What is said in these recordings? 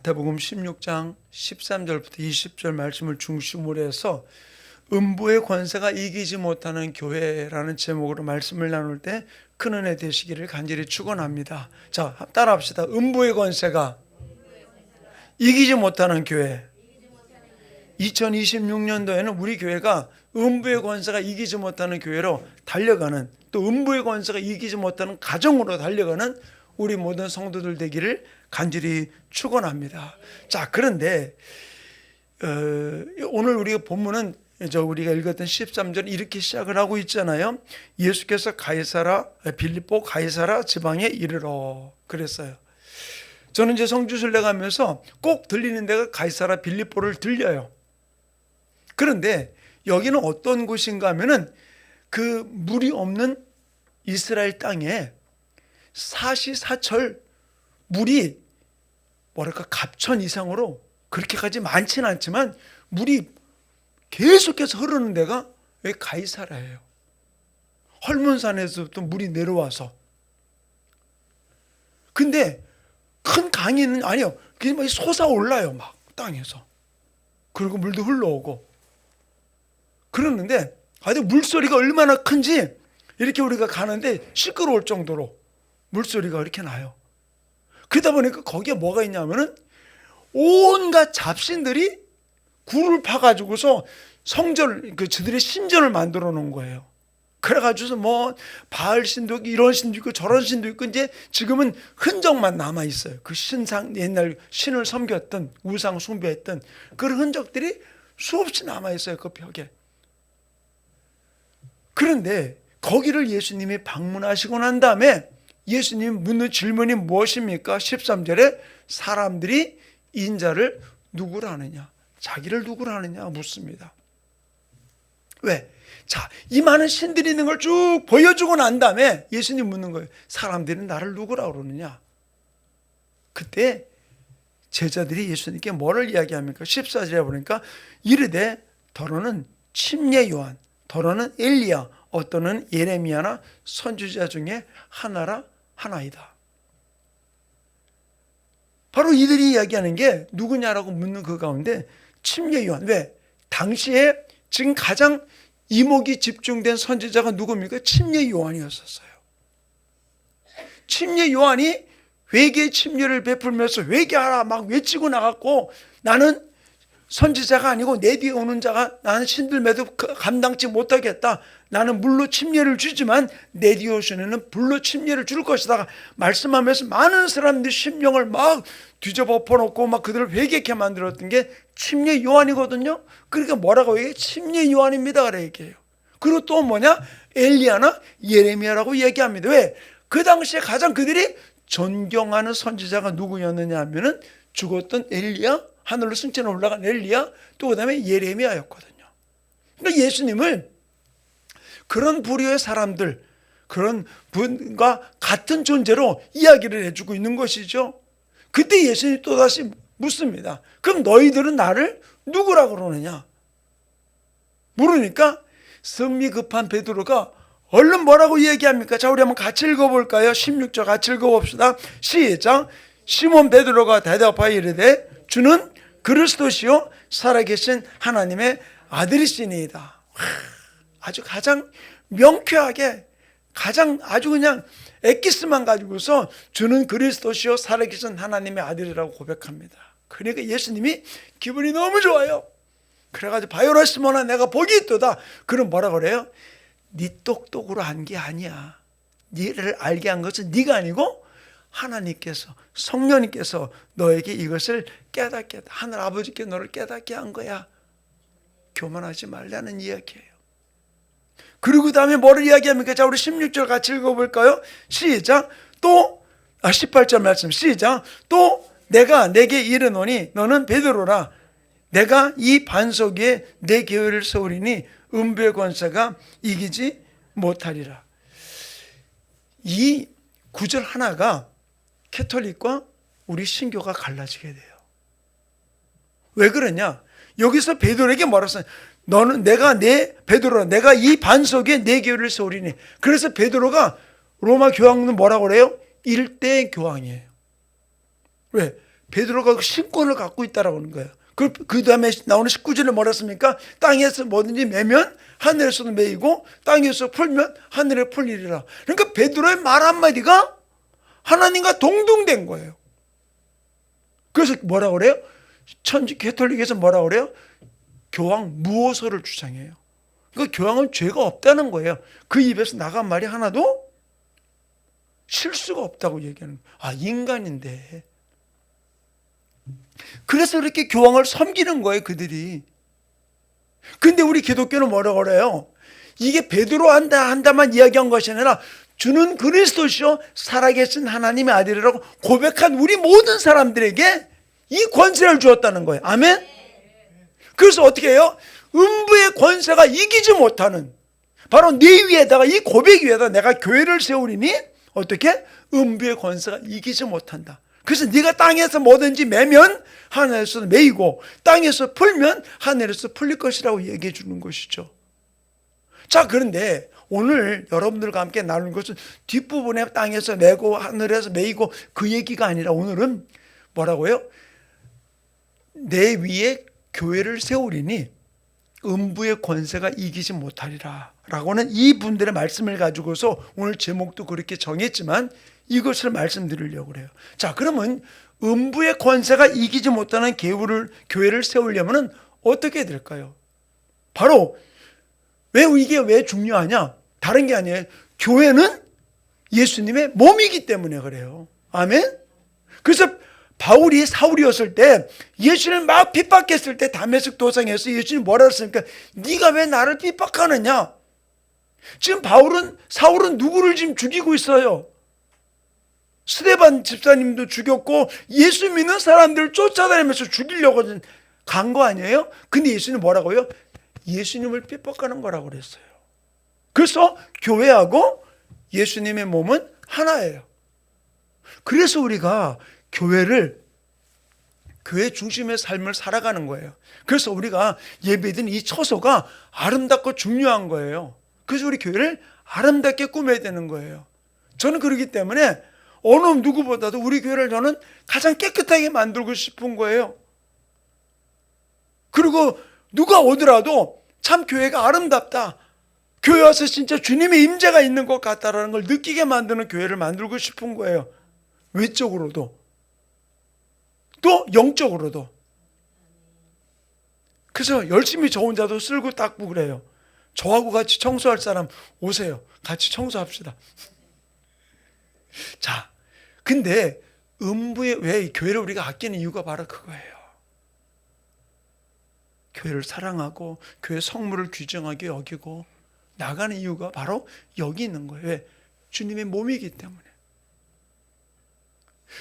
마태복음 16장 13절부터 20절 말씀을 중심으로 해서 음부의 권세가 이기지 못하는 교회라는 제목으로 말씀을 나눌 때 큰 은혜 되시기를 간절히 축원합니다. 자, 따라합시다. 음부의 권세가 이기지 못하는 교회. 2026년도에는 우리 교회가 음부의 권세가 이기지 못하는 교회로 달려가는, 또 음부의 권세가 이기지 못하는 가정으로 달려가는 우리 모든 성도들 되기를 간절히 축원합니다. 자, 그런데 오늘 우리가 본문은 우리가 읽었던 13절 이렇게 시작을 하고 있잖아요. 예수께서 빌립보 가이사라 지방에 이르러 그랬어요. 저는 이제 성주순례 가면서 꼭 들리는 데가 가이사라 빌립보를 들려요. 그런데 여기는 어떤 곳인가 하면은 그 물이 없는 이스라엘 땅에 사시사철 물이 뭐랄까 갑천 이상으로 그렇게까지 많지는 않지만 물이 계속해서 흐르는 데가 왜 가이사라예요. 헐몬산에서부터 물이 내려와서. 근데 큰 강이는 아니요. 그냥 막 솟아올라요. 막 땅에서. 그리고 물도 흘러오고. 그러는데 아주 물소리가 얼마나 큰지 이렇게 우리가 가는데 시끄러울 정도로 물소리가 이렇게 나요. 그러다 보니까 거기에 뭐가 있냐면은 온갖 잡신들이 굴을 파가지고서 저들의 신전을 만들어 놓은 거예요. 그래가지고서 뭐 바알 신도 있고 이런 신도 있고 저런 신도 있고 이제 지금은 흔적만 남아 있어요. 그 옛날 신을 섬겼던 우상 숭배했던 그런 흔적들이 수없이 남아 있어요. 그 벽에. 그런데 거기를 예수님이 방문하시고 난 다음에 예수님 묻는 질문이 무엇입니까? 13절에 사람들이 인자를 누구라 하느냐, 자기를 누구라 하느냐 묻습니다. 왜? 자, 이 많은 신들이 있는 걸 쭉 보여주고 난 다음에 예수님 묻는 거예요. 사람들이 나를 누구라 그러느냐? 그때 제자들이 예수님께 뭐를 이야기합니까? 14절에 보니까 이르되 더러는 침례 요한, 더러는 엘리야, 어떠는 예레미야나 선지자 중에 하나이다. 바로 이들이 이야기하는 게 누구냐라고 묻는 그 가운데 침례 요한. 왜? 당시에 지금 가장 이목이 집중된 선지자가 누굽니까? 침례 요한이었었어요. 침례 요한이 회개의 침례를 베풀면서 회개하라 막 외치고 나갔고, 나는 선지자가 아니고 내 뒤에 오는 자가 나는 신들매도 감당치 못하겠다. 나는 물로 침례를 주지만 내 뒤에 오시는 불로 침례를 줄 것이다. 말씀하면서 많은 사람들이 심령을 막 뒤집어 엎어놓고 막 그들을 회개케 만들었던 게 침례 요한이거든요. 그러니까 뭐라고 얘기해요? 침례 요한입니다. 그래 얘기해요. 그리고 또 뭐냐? 엘리야나 예레미야라고 얘기합니다. 왜? 그 당시에 가장 그들이 존경하는 선지자가 누구였느냐 하면은 죽었던 엘리야, 하늘로 승천에 올라간 엘리야, 또 그 다음에 예레미야였거든요. 그러니까 예수님을 그런 부류의 사람들, 그런 분과 같은 존재로 이야기를 해주고 있는 것이죠. 그때 예수님이 또다시 묻습니다. 그럼 너희들은 나를 누구라 그러느냐? 물으니까 성미 급한 베드로가 얼른 뭐라고 얘기합니까? 자, 우리 한번 같이 읽어볼까요? 16절 같이 읽어봅시다. 시작. 시몬 베드로가 대답하여 이르되 주는 그리스도시요 살아계신 하나님의 아들이시니이다. 아주 가장 명쾌하게, 가장 아주 그냥 엑기스만 가지고서 주는 그리스도시요 살아계신 하나님의 아들이라고 고백합니다. 그러니까 예수님이 기분이 너무 좋아요. 그래가지고 바요라 시몬아 내가 복이 있도다. 그럼 뭐라 그래요? 네 똑똑으로 한 게 아니야. 네를 알게 한 것은 네가 아니고 하나님께서, 성령님께서 너에게 이것을 깨닫게 했다. 하늘 아버지께 너를 깨닫게 한 거야. 교만하지 말라는 이야기예요. 그리고 그 다음에 뭐를 이야기합니까? 자, 우리 16절 같이 읽어볼까요? 시작. 18절 말씀 시작. 또 내가 내게 이르노니 너는 베드로라. 내가 이 반석 위에 내 교회를 세우리니 음부의 권세가 이기지 못하리라. 이 구절 하나가 캐톨릭과 우리 신교가 갈라지게 돼요. 왜 그러냐? 여기서 베드로에게 뭐라고 써요? 너는 베드로라 내가 이 반석 위에 내 교회를 세우리니. 그래서 베드로가 로마 교황은 뭐라고 그래요? 일대 교황이에요. 왜? 베드로가 그 신권을 갖고 있다라고 하는 거예요. 그 다음에 나오는 19절에 뭐라 했습니까? 땅에서 뭐든지 매면 하늘에서도 매이고 땅에서 풀면 하늘에 풀리리라. 그러니까 베드로의 말 한마디가 하나님과 동등된 거예요. 그래서 뭐라고 그래요? 천주 캐톨릭에서 뭐라고 그래요? 교황 무호소를 주장해요. 그러니까 교황은 죄가 없다는 거예요. 그 입에서 나간 말이 하나도 실수가 없다고 얘기하는 거예요. 아, 인간인데. 그래서 이렇게 교황을 섬기는 거예요, 그들이. 근데 우리 기독교는 뭐라고 그래요? 이게 베드로 한다만 이야기한 것이 아니라 주는 그리스도시요 살아계신 하나님의 아들이라고 고백한 우리 모든 사람들에게 이 권세를 주었다는 거예요. 아멘? 그래서 어떻게 해요? 음부의 권세가 이기지 못하는, 바로 네 위에다가, 이 고백 위에다 내가 교회를 세우리니 어떻게? 음부의 권세가 이기지 못한다. 그래서 네가 땅에서 뭐든지 매면 하늘에서 매이고 땅에서 풀면 하늘에서 풀릴 것이라고 얘기해 주는 것이죠. 자, 그런데 오늘 여러분들과 함께 나누는 것은 뒷부분에 땅에서 매고 하늘에서 매이고 그 얘기가 아니라 오늘은 뭐라고요? 내 위에 교회를 세우리니 음부의 권세가 이기지 못하리라 라고는 이분들의 말씀을 가지고서 오늘 제목도 그렇게 정했지만 이것을 말씀드리려고 그래요. 자, 그러면 음부의 권세가 이기지 못하는 교회를 세우려면 어떻게 될까요? 바로 이게 왜 중요하냐? 다른 게 아니에요. 교회는 예수님의 몸이기 때문에 그래요. 아멘? 그래서 바울이 사울이었을 때 예수님을 막 핍박했을 때 다메섹 도상에서 예수님이 뭐라 했습니까? 네가 왜 나를 핍박하느냐? 지금 사울은 누구를 지금 죽이고 있어요? 스데반 집사님도 죽였고 예수 믿는 사람들을 쫓아다니면서 죽이려고 간 거 아니에요? 근데 예수님 뭐라고요? 예수님을 핍박하는 거라고 그랬어요. 그래서 교회하고 예수님의 몸은 하나예요. 그래서 우리가 교회 중심의 삶을 살아가는 거예요. 그래서 우리가 예배드린 이 처소가 아름답고 중요한 거예요. 그래서 우리 교회를 아름답게 꾸며야 되는 거예요. 저는 그렇기 때문에 어느 누구보다도 우리 교회를 저는 가장 깨끗하게 만들고 싶은 거예요. 그리고 누가 오더라도 참 교회가 아름답다, 교회 와서 진짜 주님의 임재가 있는 것 같다라는 걸 느끼게 만드는 교회를 만들고 싶은 거예요. 외적으로도 또 영적으로도. 그래서 열심히 저 혼자도 쓸고 닦고 그래요. 저하고 같이 청소할 사람 오세요. 같이 청소합시다. 자, 근데 왜 교회를 우리가 아끼는 이유가 바로 그거예요. 교회를 사랑하고 교회 성물을 귀중하게 여기고 나가는 이유가 바로 여기 있는 거예요. 왜? 주님의 몸이기 때문에.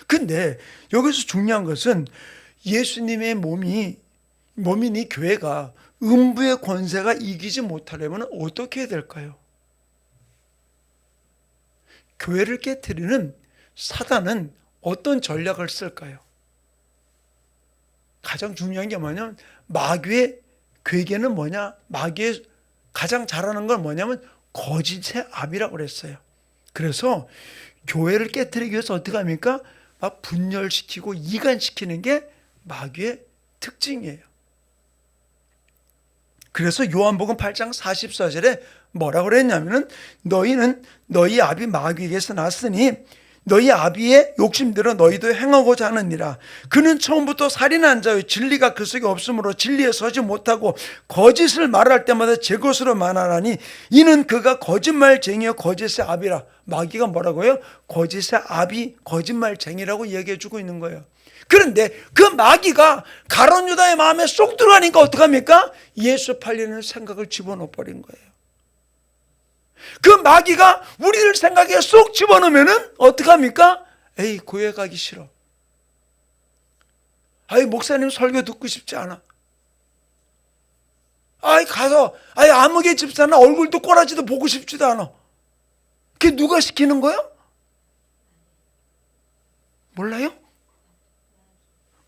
근데 여기서 중요한 것은 예수님의 몸인 이 교회가 음부의 권세가 이기지 못하려면 어떻게 해야 될까요? 교회를 깨트리는 사단은 어떤 전략을 쓸까요? 가장 중요한 게 뭐냐면 마귀의 괴계는 뭐냐? 마귀의 가장 잘하는 건 뭐냐면 거짓의 압이라고 그랬어요. 그래서 교회를 깨트리기 위해서 어떻게 합니까? 막 분열시키고 이간시키는 게 마귀의 특징이에요. 그래서 요한복음 8장 44절에 뭐라고 그랬냐면은 너희는 너희 아비 마귀에게서 났으니 너희 아비의 욕심대로 너희도 행하고자 하느니라. 그는 처음부터 살인한 자요 진리가 그 속에 없으므로 진리에 서지 못하고 거짓을 말할 때마다 제 것으로 말하나니 이는 그가 거짓말쟁이요 거짓의 아비라. 마귀가 뭐라고요? 거짓의 아비, 거짓말쟁이라고 얘기해 주고 있는 거예요. 그런데 그 마귀가 가룟 유다의 마음에 쏙 들어가니까 어떡합니까? 예수 팔리는 생각을 집어넣어 버린 거예요. 그 마귀가 우리들 생각에 쏙 집어넣으면은 어떡합니까? 에이, 교회 가기 싫어. 아이, 목사님 설교 듣고 싶지 않아. 아이, 가서 아무개 집사나 얼굴도 꼬라지도 보고 싶지도 않아. 그게 누가 시키는 거예요? 몰라요?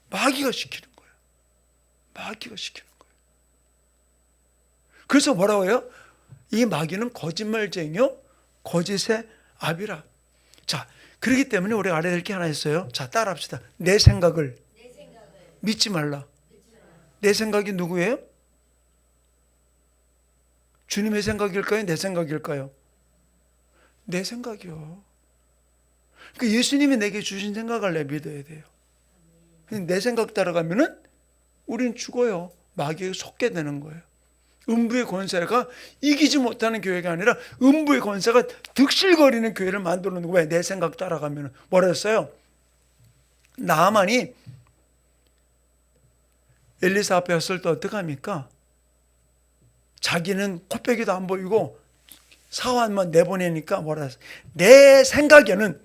마귀가 시키는 거예요. 마귀가 시키는 거예요. 그래서 뭐라고 해요? 이 마귀는 거짓말쟁이요 거짓의 압이라. 자, 그렇기 때문에 우리가 알아야 될 게 하나 있어요. 자, 따라합시다. 내 생각을 믿지 말라. 내 생각이 누구예요? 주님의 생각일까요? 내 생각일까요? 내 생각이요. 그러니까 예수님이 내게 주신 생각을 내 믿어야 돼요. 내 생각 따라가면은 우린 죽어요. 마귀에 속게 되는 거예요. 음부의 권세가 이기지 못하는 교회가 아니라 음부의 권세가 득실거리는 교회를 만들어 놓는 거예요. 내 생각 따라가면. 뭐라 했어요? 나하만이 엘리사 앞에 섰을 때 어떡합니까? 자기는 코빼기도 안 보이고 사환만 내보내니까 뭐라 했어요? 내 생각에는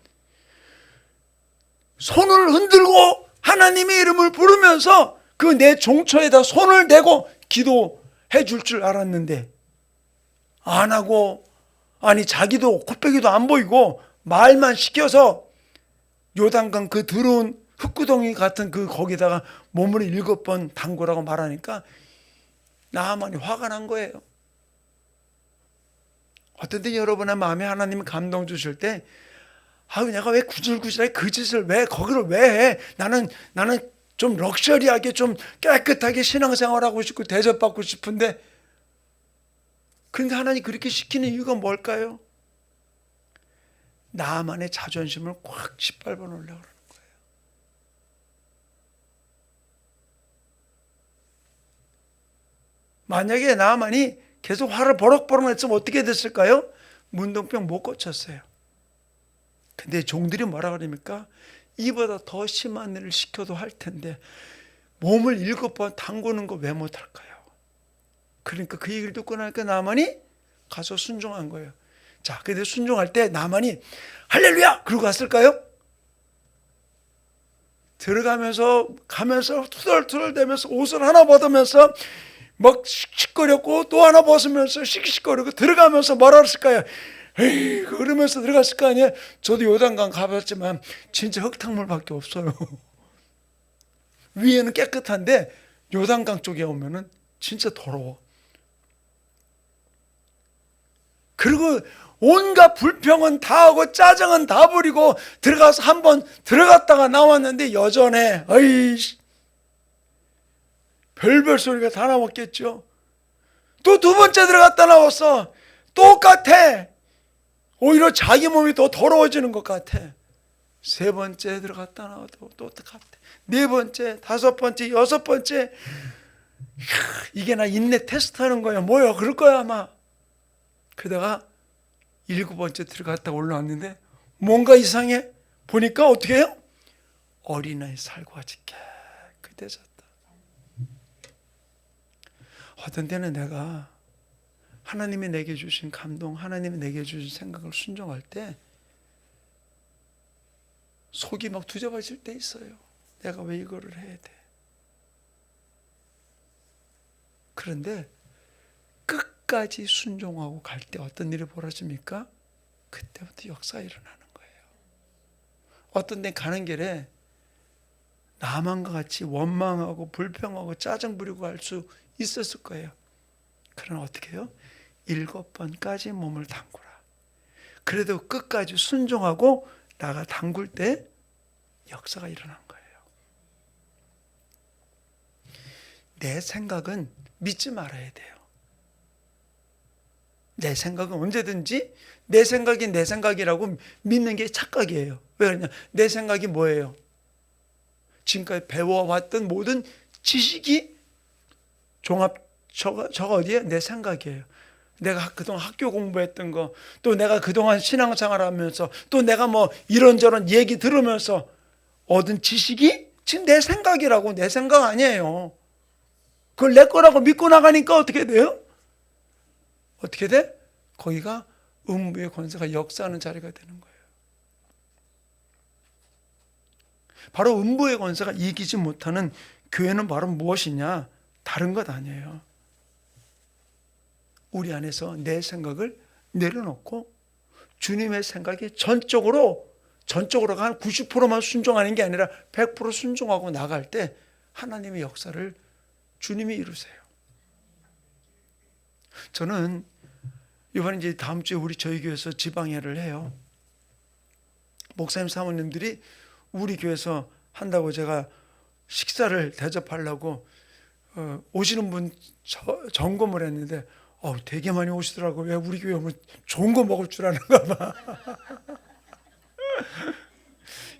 손을 흔들고 하나님의 이름을 부르면서 그 내 종처에다 손을 대고 기도해 줄 줄 알았는데 안 하고, 아니 자기도 코빼기도 안 보이고 말만 시켜서 요단강 그 더러운 흙구덩이 같은 그 거기다가 몸을 7번 담그라고 말하니까 나하만이 화가 난 거예요. 어떤 때 여러분의 마음에 하나님이 감동 주실 때, 아유 내가 왜 구질구질하게 그 짓을 왜 거기를 왜 해? 나는 좀 럭셔리하게 좀 깨끗하게 신앙생활하고 싶고 대접받고 싶은데, 그런데 하나님 그렇게 시키는 이유가 뭘까요? 나만의 자존심을 꽉 짓밟아 놓으려고 그러는 거예요. 만약에 나만이 계속 화를 버럭버럭 냈으면 어떻게 됐을까요? 문둥병 못 고쳤어요. 근데 종들이 뭐라 그럽니까? 이보다 더 심한 일을 시켜도 할 텐데 몸을 7번 담그는 거 왜 못할까요? 그러니까 그 얘기를 듣고 나니까 나만이 가서 순종한 거예요. 자, 근데 순종할 때 나만이 할렐루야! 그러고 갔을까요? 들어가면서 가면서 투덜투덜대면서 옷을 하나 벗으면서 막 씩씩거렸고 또 하나 벗으면서 씩씩거리고 들어가면서 뭐라 그랬을까요? 에이, 그러면서 들어갔을 거 아니에요. 저도 요단강 가봤지만 진짜 흙탕물밖에 없어요. 위에는 깨끗한데 요단강 쪽에 오면은 진짜 더러워. 그리고 온갖 불평은 다 하고 짜증은 다 부리고 들어가서 한번 들어갔다가 나왔는데 여전해. 어이씨, 별별 소리가 다 나왔겠죠. 또 두 번째 들어갔다 나왔어. 똑같아. 오히려 자기 몸이 더 더러워지는 것 같아. 세 번째 들어갔다 나와도 또 똑같아. 네 번째, 다섯 번째, 여섯 번째. 이게 나 인내 테스트하는 거야. 뭐야? 그럴 거야 아마. 그러다가 7번째 들어갔다 올라왔는데 뭔가 이상해. 보니까 어떻게 해요? 어린아이 살구같이 깨끗해졌다. 어떤 때는 내가 하나님이 내게 주신 감동, 하나님이 내게 주신 생각을 순종할 때 속이 막 두저워질 때 있어요. 내가 왜 이거를 해야 돼? 그런데 끝까지 순종하고 갈 때 어떤 일이 벌어집니까? 그때부터 역사가 일어나는 거예요. 어떤 데 가는 길에 나만과 같이 원망하고 불평하고 짜증 부리고 할 수 있었을 거예요. 그러나 어떻게 해요? 7번까지 몸을 담그라. 그래도 끝까지 순종하고 나가 담글 때 역사가 일어난 거예요. 내 생각은 믿지 말아야 돼요. 내 생각은 언제든지 내 생각이 내 생각이라고 믿는 게 착각이에요. 왜 그러냐? 내 생각이 뭐예요? 지금까지 배워왔던 모든 지식이 저가 어디에? 내 생각이에요. 내가 그동안 학교 공부했던 거, 또 내가 그동안 신앙생활 하면서, 또 내가 뭐 이런저런 얘기 들으면서 얻은 지식이 지금 내 생각이라고. 내 생각 아니에요. 그걸 내 거라고 믿고 나가니까 어떻게 돼요? 어떻게 돼? 거기가 음부의 권세가 역사하는 자리가 되는 거예요. 바로 음부의 권세가 이기지 못하는 교회는 바로 무엇이냐? 다른 것 아니에요. 우리 안에서 내 생각을 내려놓고 주님의 생각에 전적으로 한 90%만 순종하는 게 아니라 100% 순종하고 나갈 때 하나님의 역사를 주님이 이루세요. 저는 이번에 이제 다음 주에 저희 교회에서 지방회를 해요. 목사님 사모님들이 우리 교회에서 한다고 제가 식사를 대접하려고 오시는 분 점검을 했는데 되게 많이 오시더라고요. 왜 우리 교회 오면 좋은 거 먹을 줄 아는가 봐.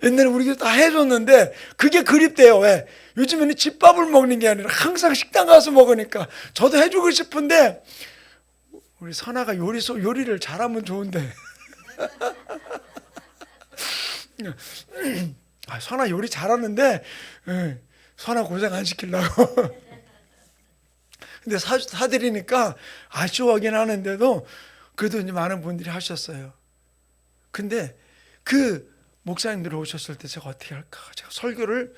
옛날에 우리 교회 다 해줬는데 그게 그립대요. 왜? 요즘에는 집밥을 먹는 게 아니라 항상 식당 가서 먹으니까 저도 해주고 싶은데 우리 선아가 요리를 잘하면 좋은데 선아 요리 잘하는데 선아 고생 안 시키려고 근데 사드리니까 아쉬워하긴 하는데도 그래도 이제 많은 분들이 하셨어요. 근데 그 목사님들 오셨을 때 제가 어떻게 할까? 제가 설교를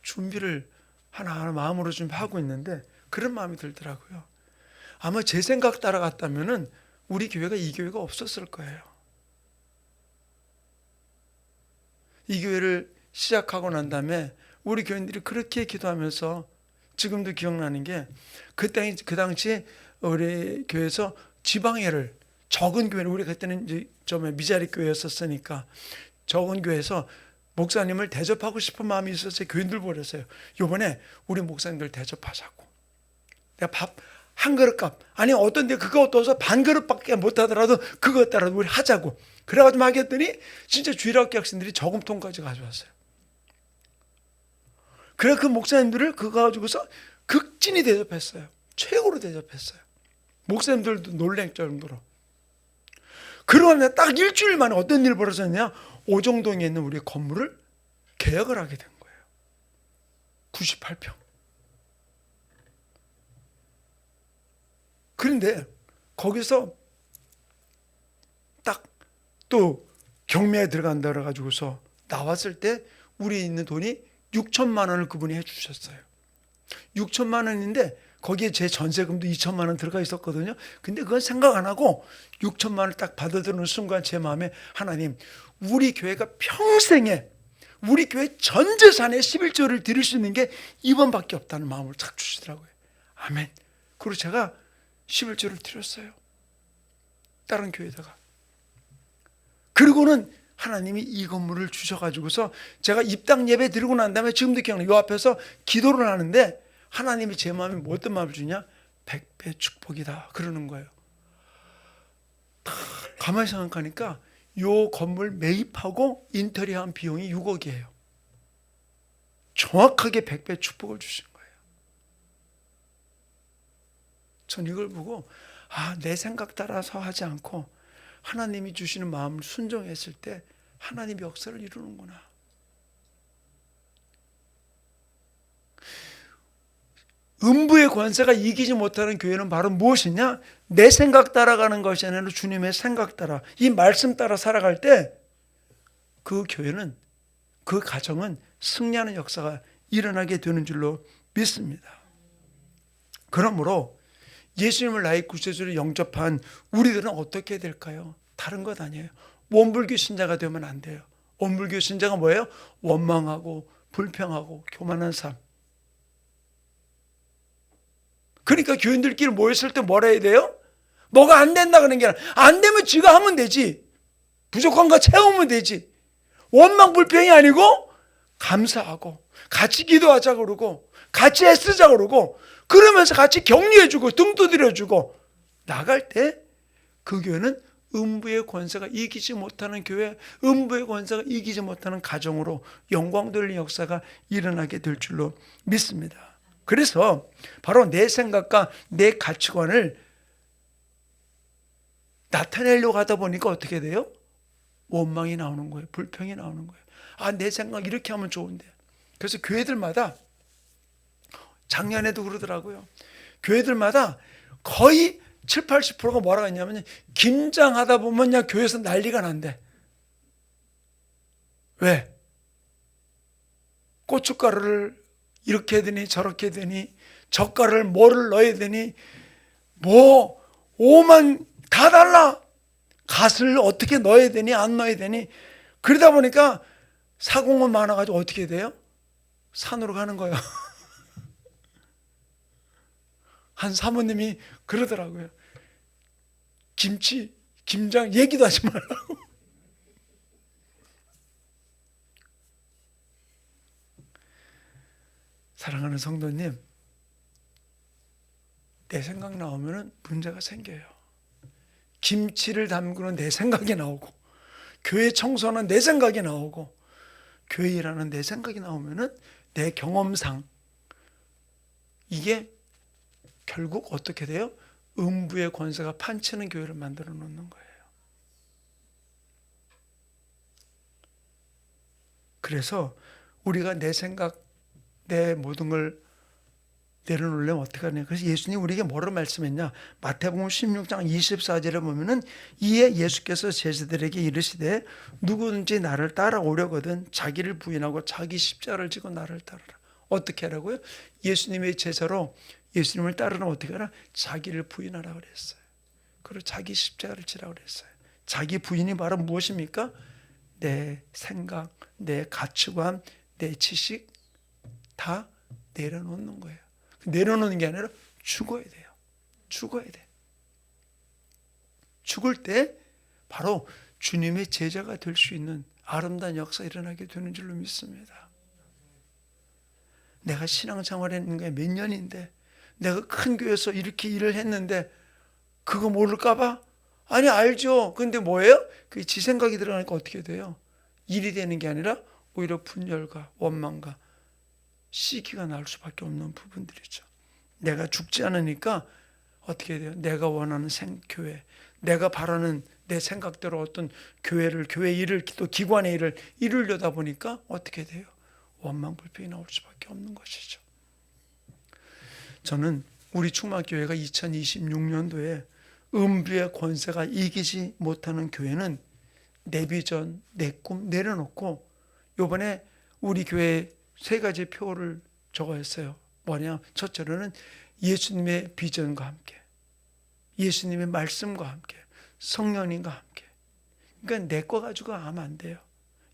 준비를 하나하나 마음으로 준비하고 있는데 그런 마음이 들더라고요. 아마 제 생각 따라갔다면은 우리 교회가 이 교회가 없었을 거예요. 이 교회를 시작하고 난 다음에 우리 교인들이 그렇게 기도하면서 지금도 기억나는 게 그 당시 우리 교회에서 지방회를 적은 교회를 우리 그때는 이제 좀 미자리 교회였었으니까 적은 교회에서 목사님을 대접하고 싶은 마음이 있어서 교인들 보냈어요. 이번에 우리 목사님들 대접하자고. 내가 밥 한 그릇값 아니 어떤 데 그거 떠서 반 그릇밖에 못 하더라도 그거 따라도 우리 하자고. 그래가지고 막 했더니 진짜 주일학교 학생들이 저금통까지 가져왔어요. 그래 그 목사님들을 그거 가지고서 극진히 대접했어요. 최고로 대접했어요. 목사님들도 놀랄 정도로. 그러나 딱 일주일 만에 어떤 일이 벌어졌냐? 오정동에 있는 우리 건물을 계약을 하게 된 거예요. 98평. 그런데 거기서 딱 또 경매에 들어간다 그래가지고서 나왔을 때 우리 있는 돈이 6천만 원을 그분이 해주셨어요. 6천만 원인데 거기에 제 전세금도 2천만 원 들어가 있었거든요. 근데 그건 생각 안 하고 6천만 원을 딱 받아들이는 순간 제 마음에 하나님 우리 교회가 평생에 우리 교회 전 재산의 11조를 드릴 수 있는 게 이번밖에 없다는 마음을 탁 주시더라고요. 아멘. 그리고 제가 11조를 드렸어요. 다른 교회에다가. 그리고는 하나님이 이 건물을 주셔가지고서 제가 입당 예배 드리고 난 다음에 지금도 기억나요. 이 앞에서 기도를 하는데 하나님이 제 마음에 뭐 어떤 마음을 주냐? 100배 축복이다 그러는 거예요. 가만히 생각하니까 이 건물 매입하고 인테리어한 비용이 6억이에요. 정확하게 100배 축복을 주신 거예요. 전 이걸 보고 내 생각 따라서 하지 않고 하나님이 주시는 마음을 순종했을 때 하나님의 역사를 이루는구나. 음부의 권세가 이기지 못하는 교회는 바로 무엇이냐? 내 생각 따라가는 것이 아니라 주님의 생각 따라, 이 말씀 따라 살아갈 때 그 교회는, 그 가정은 승리하는 역사가 일어나게 되는 줄로 믿습니다. 그러므로 예수님을 나의 구세주로 영접한 우리들은 어떻게 될까요? 다른 것 아니에요. 원불교 신자가 되면 안 돼요. 원불교 신자가 뭐예요? 원망하고 불평하고 교만한 삶. 그러니까 교인들끼리 모였을 때 뭐라 해야 돼요? 뭐가 안 된다 그러는 게 아니라 안 되면 지가 하면 되지. 부족한 거 채우면 되지. 원망 불평이 아니고 감사하고 같이 기도하자 그러고 같이 애쓰자 그러고 그러면서 같이 격려해주고 등 두드려주고 나갈 때 그 교회는 음부의 권세가 이기지 못하는 교회, 음부의 권세가 이기지 못하는 가정으로 영광 돌리는 역사가 일어나게 될 줄로 믿습니다. 그래서 바로 내 생각과 내 가치관을 나타내려고 하다 보니까 어떻게 돼요? 원망이 나오는 거예요. 불평이 나오는 거예요. 내 생각 이렇게 하면 좋은데. 그래서 교회들마다 작년에도 그러더라고요. 교회들마다 거의 7, 80%가 뭐라고 했냐면 김장하다 보면 그냥 교회에서 난리가 난대. 왜? 고춧가루를 이렇게 해야 되니 저렇게 해야 되니 젓갈을 뭐를 넣어야 되니 뭐 오만 다 달라. 갓을 어떻게 넣어야 되니 안 넣어야 되니 그러다 보니까 사공은 많아가지고 어떻게 돼요? 산으로 가는 거예요. 한 사모님이 그러더라고요. 김치, 김장 얘기도 하지 말라고. 사랑하는 성도님, 내 생각 나오면 문제가 생겨요. 김치를 담그는 내 생각이 나오고, 교회 청소하는 내 생각이 나오고, 교회 일하는 내 생각이 나오면 내 경험상 이게 결국 어떻게 돼요? 음부의 권세가 판치는 교회를 만들어 놓는 거예요. 그래서 우리가 내 생각, 내 모든 걸 내려놓으려면 어떻게 하냐. 그래서 예수님 우리에게 뭐라고 말씀했냐. 마태복음 16장 24절에 보면은 이에 예수께서 제자들에게 이르시되 누구든지 나를 따라오려거든 자기를 부인하고 자기 십자가를 지고 나를 따르라. 어떻게 하라고요? 예수님의 제자로 예수님을 따르면 어떻게 하라? 자기를 부인하라 그랬어요. 그리고 자기 십자가를 지라고 그랬어요. 자기 부인이 바로 무엇입니까? 내 생각, 내 가치관, 내 지식 다 내려놓는 거예요. 내려놓는 게 아니라 죽어야 돼요. 죽어야 돼. 죽을 때 바로 주님의 제자가 될 수 있는 아름다운 역사 일어나게 되는 줄로 믿습니다. 내가 신앙생활 했는 게 몇 년인데 내가 큰 교회에서 이렇게 일을 했는데 그거 모를까 봐? 아니 알죠. 근데 뭐예요? 그게 지 생각이 들어가니까 어떻게 돼요? 일이 되는 게 아니라 오히려 분열과 원망과 시기가 나올 수밖에 없는 부분들이죠. 내가 죽지 않으니까 어떻게 돼요? 내가 원하는 교회, 내가 바라는 내 생각대로 어떤 교회 일을 또 기관의 일을 이루려다 보니까 어떻게 돼요? 원망 불평이 나올 수밖에 없는 것이죠. 저는 우리 충만교회가 2026년도에 음부의 권세가 이기지 못하는 교회는 내 비전, 내 꿈 내려놓고 이번에 우리 교회 3가지 표를 적어했어요. 뭐냐? 첫째로는 예수님의 비전과 함께, 예수님의 말씀과 함께, 성령님과 함께. 그러니까 내 거 가지고 하면 안 돼요.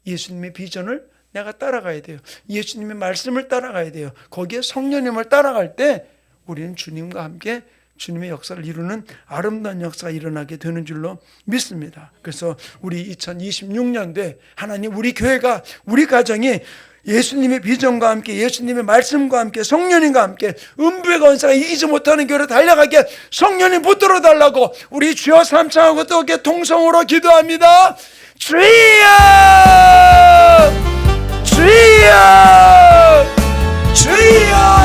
예수님의 비전을 내가 따라가야 돼요. 예수님의 말씀을 따라가야 돼요. 거기에 성령님을 따라갈 때 우리는 주님과 함께 주님의 역사를 이루는 아름다운 역사가 일어나게 되는 줄로 믿습니다. 그래서 우리 2026년도에 하나님 우리 교회가, 우리 가정이 예수님의 비전과 함께, 예수님의 말씀과 함께, 성령님과 함께 음부의 권세가 이기지 못하는 교회로 달려가게 성령님 붙들어 달라고 우리 주여 삼창하고 또 이렇게 통성으로 기도합니다. 주여! 주여! 주여!